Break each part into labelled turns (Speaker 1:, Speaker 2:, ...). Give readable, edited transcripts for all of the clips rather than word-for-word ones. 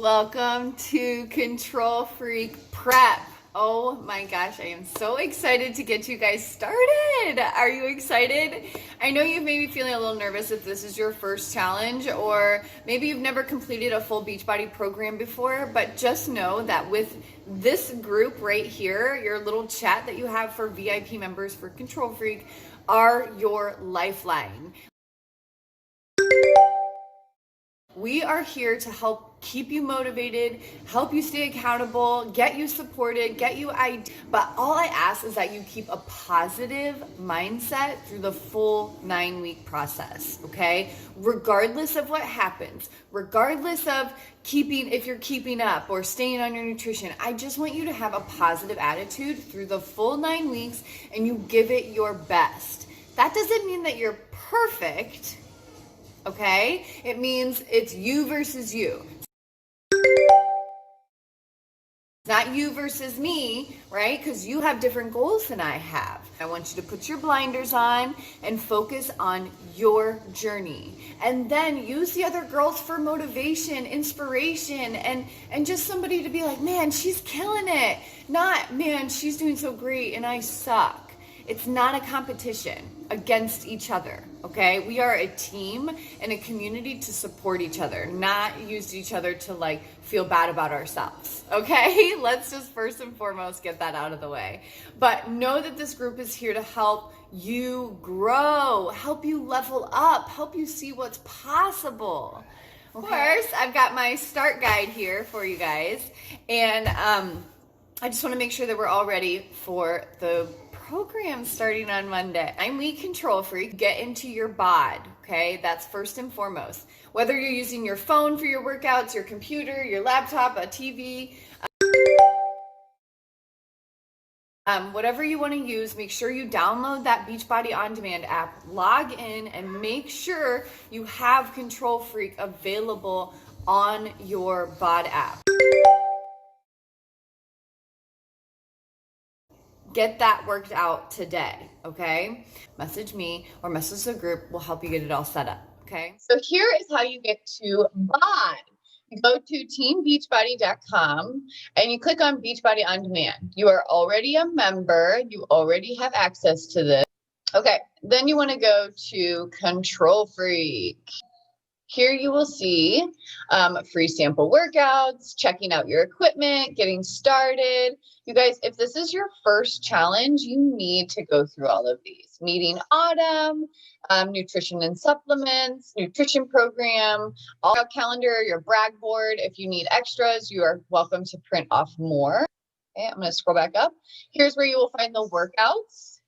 Speaker 1: Welcome to Control Freak Prep. Oh my gosh, I am so excited to get you guys started. Are you excited? I know you may be feeling a little nervous if this is your first challenge, or maybe you've never completed a full Beachbody program before, but just know that with this group right here, your little chat that you have for VIP members for Control Freak are your lifeline. We are here to help keep you motivated, help you stay accountable, get you supported, get you but all I ask is that you keep a positive mindset through the full 9-week process, okay? Regardless of what happens, regardless of if you're keeping up or staying on your nutrition, I just want you to have a positive attitude through the full 9 weeks and you give it your best. That doesn't mean that you're perfect, okay? It means it's you versus you. Not you versus me, right? Because you have different goals than I have. I want you to put your blinders on and focus on your journey. And then use the other girls for motivation, inspiration, and just somebody to be like, man, she's killing it. Not, man, she's doing so great and I suck. It's not a competition against each other, okay? We are a team and a community to support each other, not use each other to feel bad about ourselves, okay? Let's just first and foremost get that out of the way. But know that this group is here to help you grow, help you level up, help you see what's possible. Of course, I've got my start guide here for you guys, and I just want to make sure that we're all ready for the program starting on Monday. 9-week Control Freak. Get into your bod, okay? That's first and foremost. Whether you're using your phone for your workouts, your computer, your laptop, a TV, whatever you want to use, make sure you download that Beachbody On Demand app, log in, and make sure you have Control Freak available on your bod app. Get that worked out today, okay? Message me or message the group. We'll help you get it all set up, okay? So here is how you get to BOD. You go to teambeachbody.com and you click on Beachbody On Demand. You are already a member. You already have access to this. Okay, then you want to go to Control Freak. Here you will see free sample workouts, checking out your equipment, getting started. You guys, if this is your first challenge, you need to go through all of these. Meeting Autumn, nutrition and supplements, nutrition program, all calendar, your brag board. If you need extras, you are welcome to print off more. Okay, I'm going to scroll back up. Here's where you will find the workouts.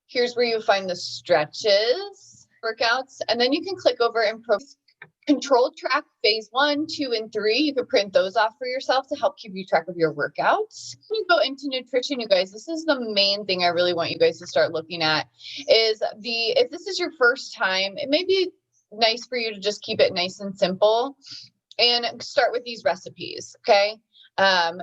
Speaker 1: Here's where you'll find the stretches, workouts, and then you can click over and control track phase 1, 2, and 3. You can print those off for yourself to help keep you track of your workouts. When you go into nutrition, you guys, this is the main thing I really want you guys to start looking at is if this is your first time, it may be nice for you to just keep it nice and simple and start with these recipes, okay?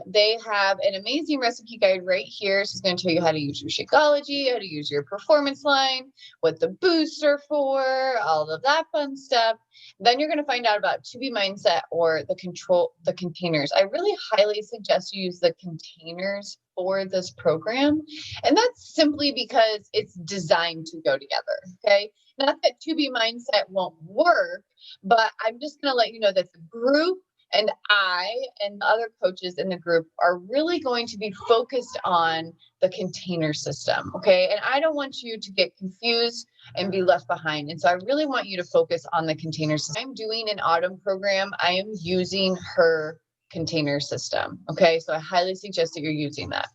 Speaker 1: They have an amazing recipe guide right here. She's going to tell you how to use your Shakeology, how to use your performance line, what the boosts are for, all of that fun stuff. Then you're going to find out about 2B mindset or the containers. I really highly suggest you use the containers for this program. And that's simply because it's designed to go together. Okay. Not that 2B mindset won't work, but I'm just going to let you know that the group and I and the other coaches in the group are really going to be focused on the container system, okay? And I don't want you to get confused and be left behind. And so I really want you to focus on the container system. I'm doing an Autumn program. I am using her container system, okay? So I highly suggest that you're using that.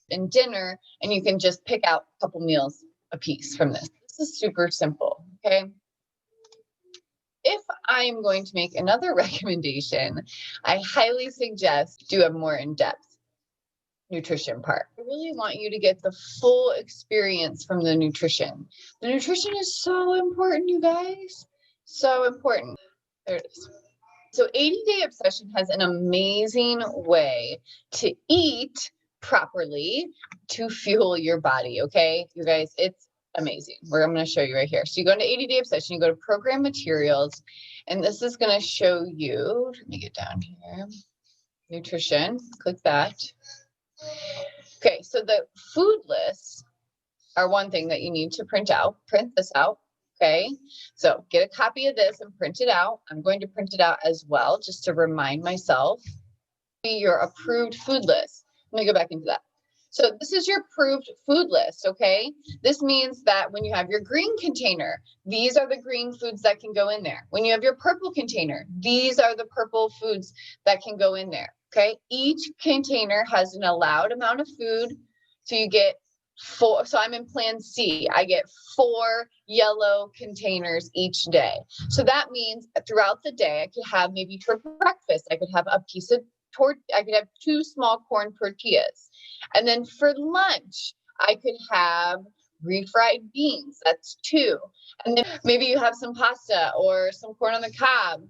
Speaker 1: And dinner, and you can just pick out a couple meals a piece from this. This is super simple, okay? If I am going to make another recommendation, I highly suggest do a more in-depth nutrition part. I really want you to get the full experience from the nutrition. The nutrition is so important, you guys. So important. There it is. So 80-Day Obsession has an amazing way to eat properly to fuel your body, okay? You guys, it's Amazing. I'm going to show you right here. So you go into 80-day obsession, you go to program materials, and this is going to show you, let me get down here, nutrition, click that. Okay, so the food lists are one thing that you need to print this out. Okay, so get a copy of this and print it out. I'm going to print it out as well, just to remind myself. Your approved food list. Let me go back into that. So this is your approved food list, okay? This means that when you have your green container, these are the green foods that can go in there. When you have your purple container, these are the purple foods that can go in there, okay? Each container has an allowed amount of food. So you get 4, so I'm in plan C. I get 4 yellow containers each day. So that means throughout the day, I could have maybe for breakfast, I could have a piece of I could have 2 small corn tortillas. And then for lunch, I could have refried beans. That's 2. And then maybe you have some pasta or some corn on the cob.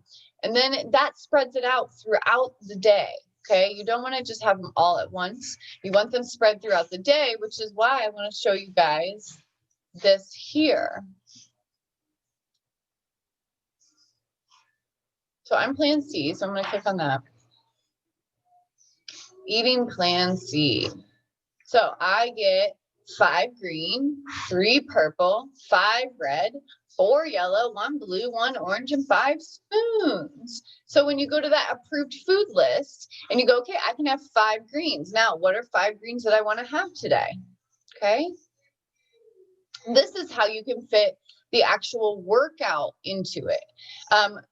Speaker 1: And then that spreads it out throughout the day. Okay, you don't want to just have them all at once. You want them spread throughout the day, which is why I want to show you guys this here. So I'm plan C, so I'm going to click on that. Eating plan C. So I get 5 green, 3 purple, 5 red, 4 yellow, 1 blue, 1 orange, and 5 spoons. So when you go to that approved food list and you go, okay, I can have 5 greens. Now, what are 5 greens that I want to have today? Okay. This is how you can fit the actual workout into it.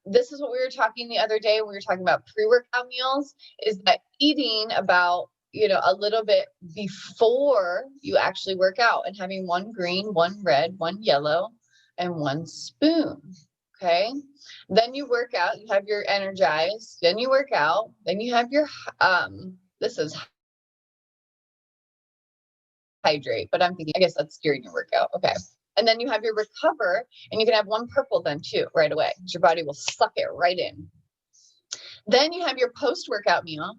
Speaker 1: This is what we were talking the other day when we were talking about pre-workout meals, is that eating about, a little bit before you actually work out and having 1 green, 1 red, 1 yellow, and 1 spoon. Okay. Then you work out, you have your energized, then you work out, then you have your, this is hydrate, but I'm thinking, I guess that's during your workout. Okay. And then you have your recover, and you can have 1 purple then too, right away. Your body will suck it right in. Then you have your post-workout meal,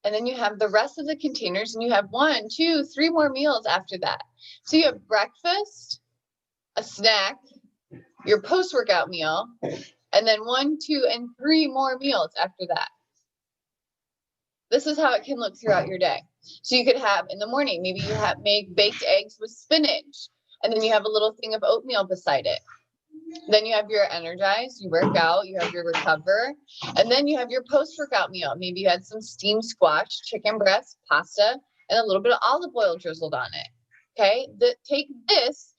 Speaker 1: and then you have the rest of the containers, and you have 1, 2, 3 more meals after that. So you have breakfast, a snack, your post-workout meal, and then 1, 2, and 3 more meals after that. This is how it can look throughout your day. So you could have in the morning, maybe you make baked eggs with spinach, and then you have a little thing of oatmeal beside it. Then you have your energize, you work out, you have your recover, and then you have your post-workout meal. Maybe you had some steamed squash, chicken breast, pasta, and a little bit of olive oil drizzled on it. Okay, take this.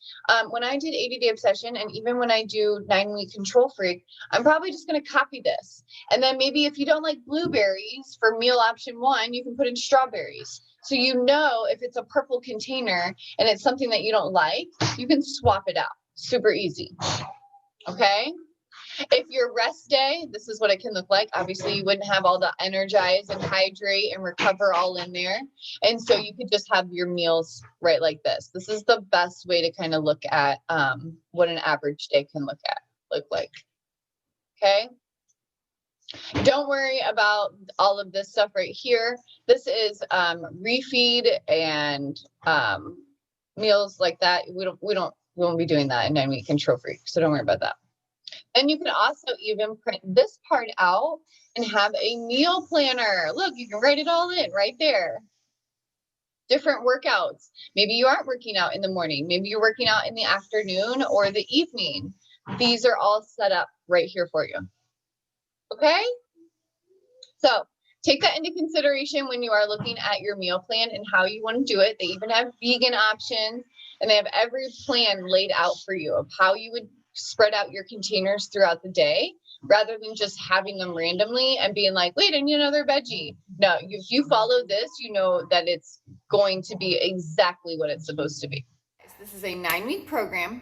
Speaker 1: When I did 80-day obsession, and even when I do 9-week control freak, I'm probably just going to copy this. And then maybe if you don't like blueberries for meal option 1, you can put in strawberries. So if it's a purple container and it's something that you don't like, you can swap it out. Super easy. Okay. If your rest day, this is what it can look like. Obviously, you wouldn't have all the energize and hydrate and recover all in there. And so you could just have your meals right like this. This is the best way to kind of look at what an average day can look like. Okay. Don't worry about all of this stuff right here. This is refeed and meals like that. We won't be doing that in 9-week control freak. So don't worry about that. And you can also even print this part out and have a meal planner. Look, you can write it all in right there. Different workouts. Maybe you aren't working out in the morning. Maybe you're working out in the afternoon or the evening. These are all set up right here for you. Okay? So take that into consideration when you are looking at your meal plan and how you want to do it. They even have vegan options, and they have every plan laid out for you of how you would spread out your containers throughout the day, rather than just having them randomly and being like, wait, I need another veggie. No, if you follow this, you know that it's going to be exactly what it's supposed to be. This is a 9-week program,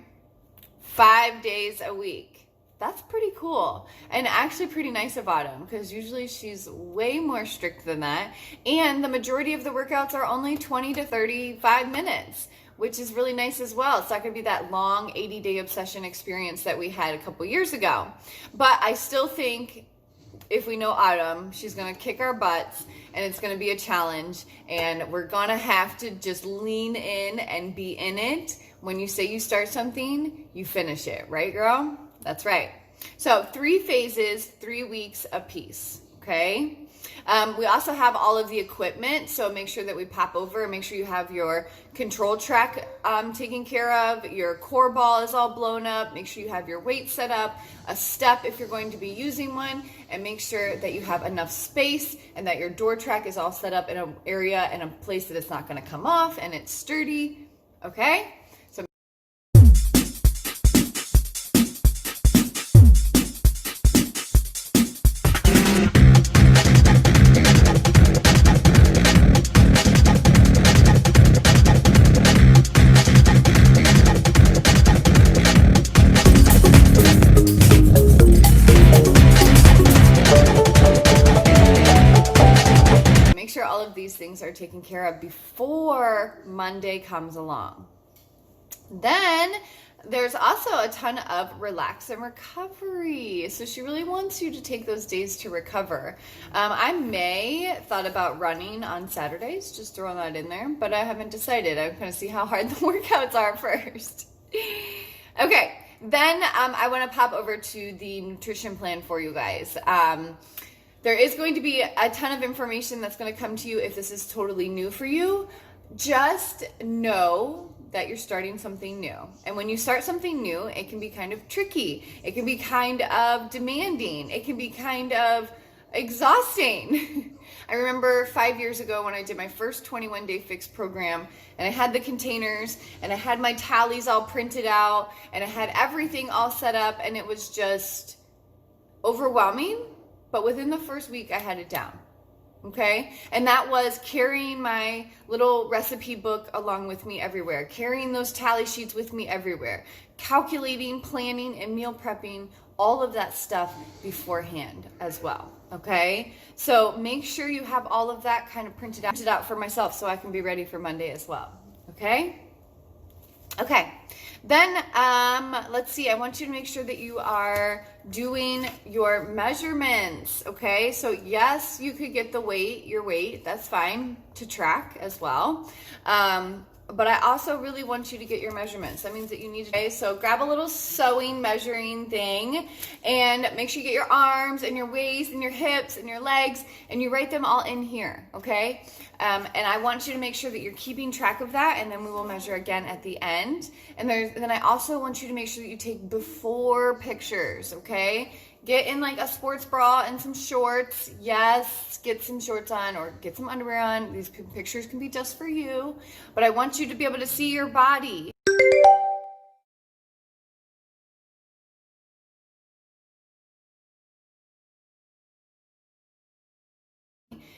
Speaker 1: 5 days a week. That's pretty cool, and actually pretty nice of Autumn, because usually she's way more strict than that. And the majority of the workouts are only 20 to 35 minutes, which is really nice as well. It's not going to be that long 80-day obsession experience that we had a couple years ago. But I still think if we know Autumn, she's going to kick our butts, and it's going to be a challenge, and we're going to have to just lean in and be in it when you say you start something, you finish it, right, girl? That's right. So 3 phases, 3 weeks apiece, okay? We also have all of the equipment, so make sure that we pop over and make sure you have your control track taken care of, your core ball is all blown up, make sure you have your weight set up, a step if you're going to be using one, and make sure that you have enough space and that your door track is all set up in an area and a place that it's not going to come off and it's sturdy, okay? So make sure all of these things are taken care of before Monday comes along. Then there's also a ton of relax and recovery. So she really wants you to take those days to recover. I thought about running on Saturdays, just throwing that in there, but I haven't decided. I'm going to see how hard the workouts are first. Okay, then I want to pop over to the nutrition plan for you guys. There is going to be a ton of information that's going to come to you if this is totally new for you. Just know that you're starting something new. And when you start something new, it can be kind of tricky. It can be kind of demanding. It can be kind of exhausting. I remember 5 years ago when I did my first 21-day fix program, and I had the containers and I had my tallies all printed out and I had everything all set up, and it was just overwhelming. But within the first week, I had it down, okay? And that was carrying my little recipe book along with me everywhere, carrying those tally sheets with me everywhere, calculating, planning, and meal prepping, all of that stuff beforehand as well, okay? So make sure you have all of that kind of printed out for myself so I can be ready for Monday as well, okay? Okay, then let's see, I want you to make sure that you are doing your measurements, okay? So yes, you could get your weight, that's fine to track as well. But I also really want you to get your measurements. That means that you need to, okay? So grab a little sewing measuring thing and make sure you get your arms and your waist and your hips and your legs and you write them all in here, okay? And I want you to make sure that you're keeping track of that, and then we will measure again at the end. And then I also want you to make sure that you take before pictures, okay? Get in like a sports bra and some shorts. Yes, get some shorts on or get some underwear on. These pictures can be just for you, but I want you to be able to see your body.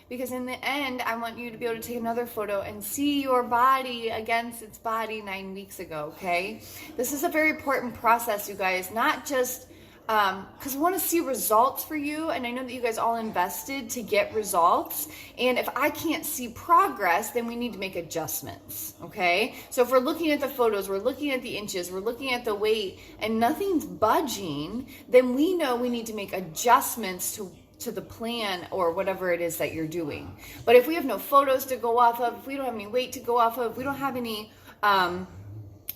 Speaker 1: Because in the end, I want you to be able to take another photo and see your body against its body 9 weeks ago, okay? This is a very important process, you guys, not just because I want to see results for you, and I know that you guys all invested to get results, and if I can't see progress, then we need to make adjustments, okay? So if we're looking at the photos, we're looking at the inches, we're looking at the weight, and nothing's budging, then we know we need to make adjustments to the plan or whatever it is that you're doing. But if we have no photos to go off of, if we don't have any weight to go off of, we don't have any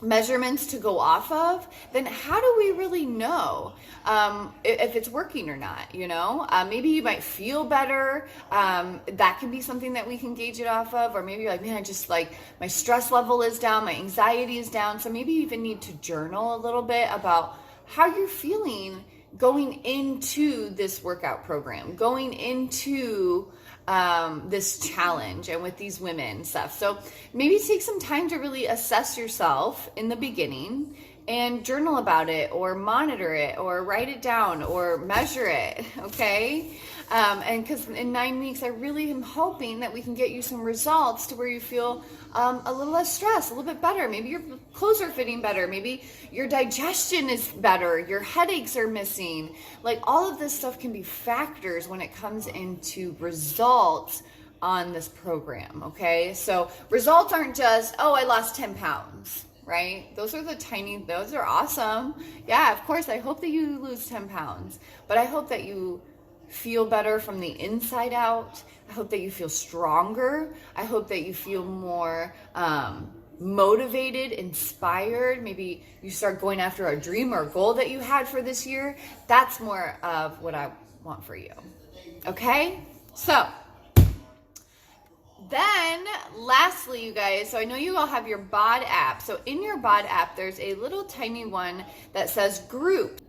Speaker 1: measurements to go off of, then how do we really know if it's working or not, you know? Maybe you might feel better. That can be something that we can gauge it off of. Or maybe you're like, man, I just like, my stress level is down, my anxiety is down. So maybe you even need to journal a little bit about how you're feeling going into this workout program, going into this challenge and with these women and stuff. So maybe take some time to really assess yourself in the beginning and journal about it or monitor it or write it down or measure it, okay? And because in 9 weeks, I really am hoping that we can get you some results to where you feel a little less stressed, a little bit better. Maybe your clothes are fitting better. Maybe your digestion is better. Your headaches are missing. Like all of this stuff can be factors when it comes into results on this program, okay? So results aren't just, oh, I lost 10 pounds. Right? Those are awesome. Yeah, of course, I hope that you lose 10 pounds, but I hope that you feel better from the inside out. I hope that you feel stronger. I hope that you feel more motivated, inspired, maybe you start going after a dream or a goal that you had for this year. That's more of what I want for you. Okay? So, then lastly, you guys, so I know you all have your BOD app. So in your BOD app, there's a little tiny one that says group.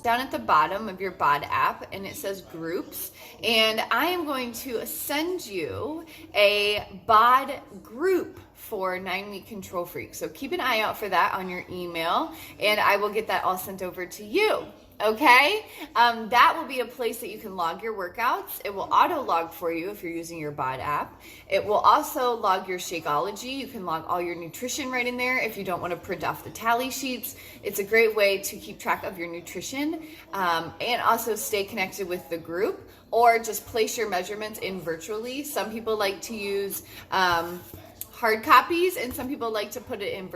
Speaker 1: Down at the bottom of your BOD app, and it says groups, and I am going to send you a BOD group for 9-week control freak. So keep an eye out for that on your email, and I will get that all sent over to you. Okay, that will be a place that you can log your workouts. It will auto log for you if you're using your BOD app. It will also log your Shakeology. You can log all your nutrition right in there if you don't want to print off the tally sheets. It's a great way to keep track of your nutrition and also stay connected with the group, or just place your measurements in virtually. Some people like to use hard copies, and some people like to put it in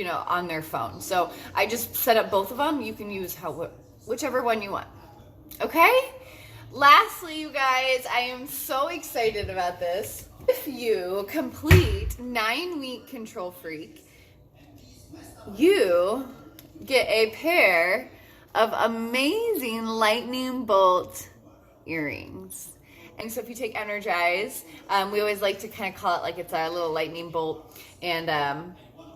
Speaker 1: on their phone. So I just set up both of them. You can use whichever one you want. Okay? Lastly, you guys, I am so excited about this. If you complete 9-week control freak, you get a pair of amazing lightning bolt earrings. And so if you take Energize, we always like to kind of call it like it's a little lightning bolt. And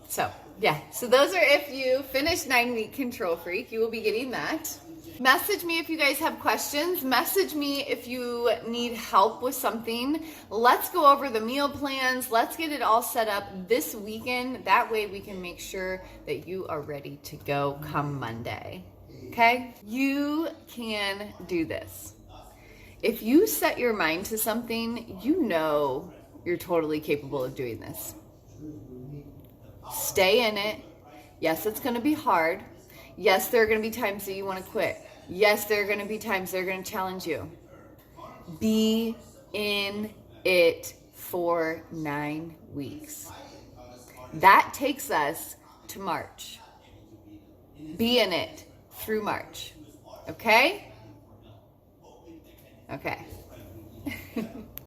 Speaker 1: so those are, if you finish 9-week control freak, you will be getting that. Message me if you guys have questions. Message me if you need help with something. Let's go over the meal plans. Let's get it all set up this weekend. That way we can make sure that you are ready to go come Monday. Okay? You can do this. If you set your mind to something, you know you're totally capable of doing this. Stay in it. Yes, it's going to be hard. Yes, there are going to be times that you want to quit. Yes, there are going to be times that are going to challenge you. Be in it for 9 weeks. That takes us to March. Be in it through March. Okay? Okay.